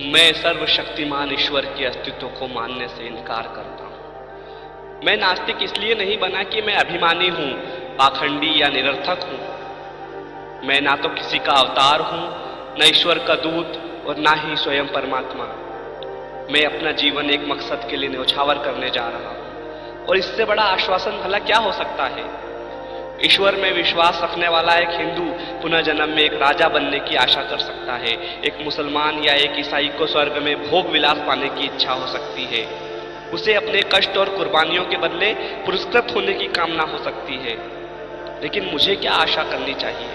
मैं सर्वशक्तिमान ईश्वर के अस्तित्व को मानने से इनकार करता हूं। मैं नास्तिक इसलिए नहीं बना कि मैं अभिमानी हूं, पाखंडी या निरर्थक हूं। मैं ना तो किसी का अवतार हूं, न ईश्वर का दूत और ना ही स्वयं परमात्मा। मैं अपना जीवन एक मकसद के लिए न्यौछावर करने जा रहा हूं, और इससे बड़ा आश्वासन भला क्या हो सकता है। ईश्वर में विश्वास रखने वाला एक हिंदू पुनः जन्म में एक राजा बनने की आशा कर सकता है। एक मुसलमान या एक ईसाई को स्वर्ग में भोग विलास पाने की इच्छा हो सकती है। उसे अपने कष्ट और कुर्बानियों के बदले पुरस्कृत होने की कामना हो सकती है। लेकिन मुझे क्या आशा करनी चाहिए?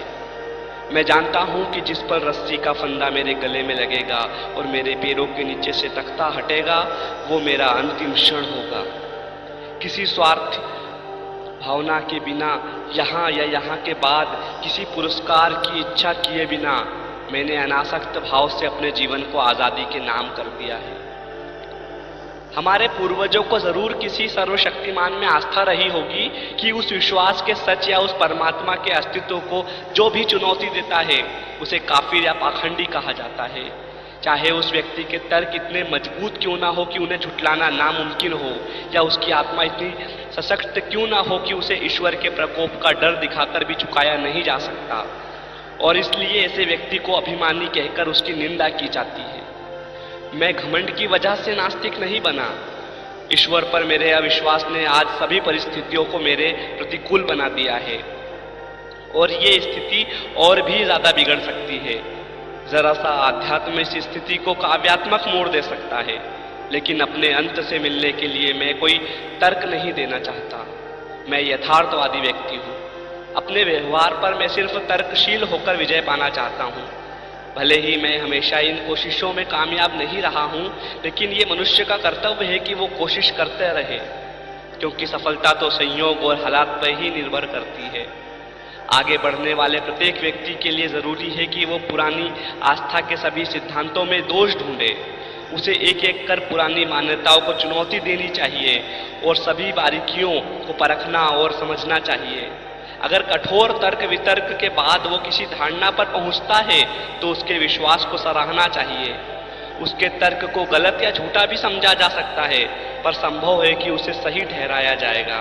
मैं जानता हूं कि जिस पर रस्सी का फंदा मेरे गले में लगेगा और मेरे पैरों के नीचे से तख्ता हटेगा, वो मेरा अंतिम क्षण होगा। किसी स्वार्थ भावना के बिना, यहाँ या यहाँ के बाद, किसी पुरस्कार की इच्छा किए बिना मैंने अनासक्त भाव से अपने जीवन को आजादी के नाम कर दिया है। हमारे पूर्वजों को जरूर किसी सर्वशक्तिमान में आस्था रही होगी कि उस विश्वास के सच या उस परमात्मा के अस्तित्व को जो भी चुनौती देता है उसे काफिर या पाखंडी कहा जाता है। चाहे उस व्यक्ति के तर्क इतने मजबूत क्यों ना हो कि उन्हें झुठलाना नामुमकिन हो, या उसकी आत्मा इतनी सशक्त क्यों ना हो कि उसे ईश्वर के प्रकोप का डर दिखाकर भी चुकाया नहीं जा सकता, और इसलिए ऐसे व्यक्ति को अभिमानी कहकर उसकी निंदा की जाती है। मैं घमंड की वजह से नास्तिक नहीं बना। ईश्वर पर मेरे अविश्वास ने आज सभी परिस्थितियों को मेरे प्रतिकूल बना दिया है, और ये स्थिति और भी ज्यादा बिगड़ सकती है। जरा सा आध्यात्म इस स्थिति को काव्यात्मक मोड़ दे सकता है, लेकिन अपने अंत से मिलने के लिए मैं कोई तर्क नहीं देना चाहता। मैं यथार्थवादी व्यक्ति हूँ। अपने व्यवहार पर मैं सिर्फ तर्कशील होकर विजय पाना चाहता हूँ। भले ही मैं हमेशा इन कोशिशों में कामयाब नहीं रहा हूँ, लेकिन ये मनुष्य का कर्तव्य है कि वो कोशिश करते रहे, क्योंकि सफलता तो संयोग और हालात पर ही निर्भर करती है। आगे बढ़ने वाले प्रत्येक व्यक्ति के लिए जरूरी है कि वो पुरानी आस्था के सभी सिद्धांतों में दोष ढूंढे। उसे एक एक कर पुरानी मान्यताओं को चुनौती देनी चाहिए और सभी बारीकियों को परखना और समझना चाहिए। अगर कठोर तर्क वितर्क के बाद वो किसी धारणा पर पहुंचता है तो उसके विश्वास को सराहना चाहिए। उसके तर्क को गलत या झूठा भी समझा जा सकता है, पर संभव है कि उसे सही ठहराया जाएगा,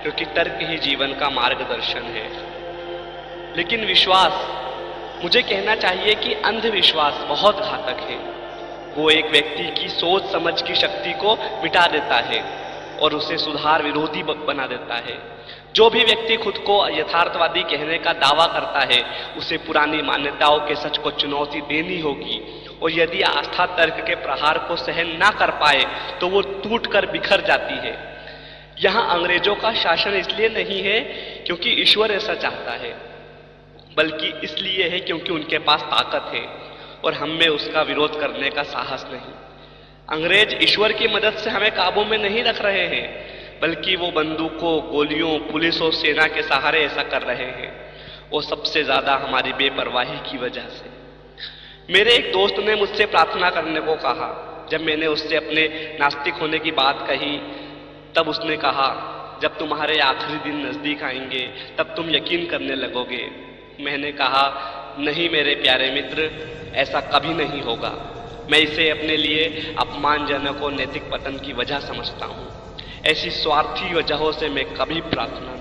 क्योंकि तर्क ही जीवन का मार्गदर्शन है। लेकिन विश्वास, मुझे कहना चाहिए कि अंधविश्वास बहुत घातक है। वो एक व्यक्ति की सोच समझ की शक्ति को मिटा देता है और उसे सुधार विरोधी बना देता है। जो भी व्यक्ति खुद को यथार्थवादी कहने का दावा करता है, उसे पुरानी मान्यताओं के सच को चुनौती देनी होगी, और यदि आस्था तर्क के प्रहार को सहन ना कर पाए तो वो टूटकर बिखर जाती है। यहाँ अंग्रेजों का शासन इसलिए नहीं है क्योंकि ईश्वर ऐसा चाहता है, बल्कि इसलिए है क्योंकि उनके पास ताकत है और हम में उसका विरोध करने का साहस नहीं। अंग्रेज ईश्वर की मदद से हमें काबू में नहीं रख रहे हैं, बल्कि वो बंदूकों, गोलियों, पुलिस और सेना के सहारे ऐसा कर रहे हैं, वो सबसे ज्यादा हमारी बेपरवाही की वजह से। मेरे एक दोस्त ने मुझसे प्रार्थना करने को कहा। जब मैंने उससे अपने नास्तिक होने की बात कही, तब उसने कहा, जब तुम्हारे आखिरी दिन नजदीक आएंगे तब तुम यकीन करने लगोगे। मैंने कहा, नहीं मेरे प्यारे मित्र, ऐसा कभी नहीं होगा। मैं इसे अपने लिए अपमानजनक और नैतिक पतन की वजह समझता हूँ। ऐसी स्वार्थी वजहों से मैं कभी प्रार्थना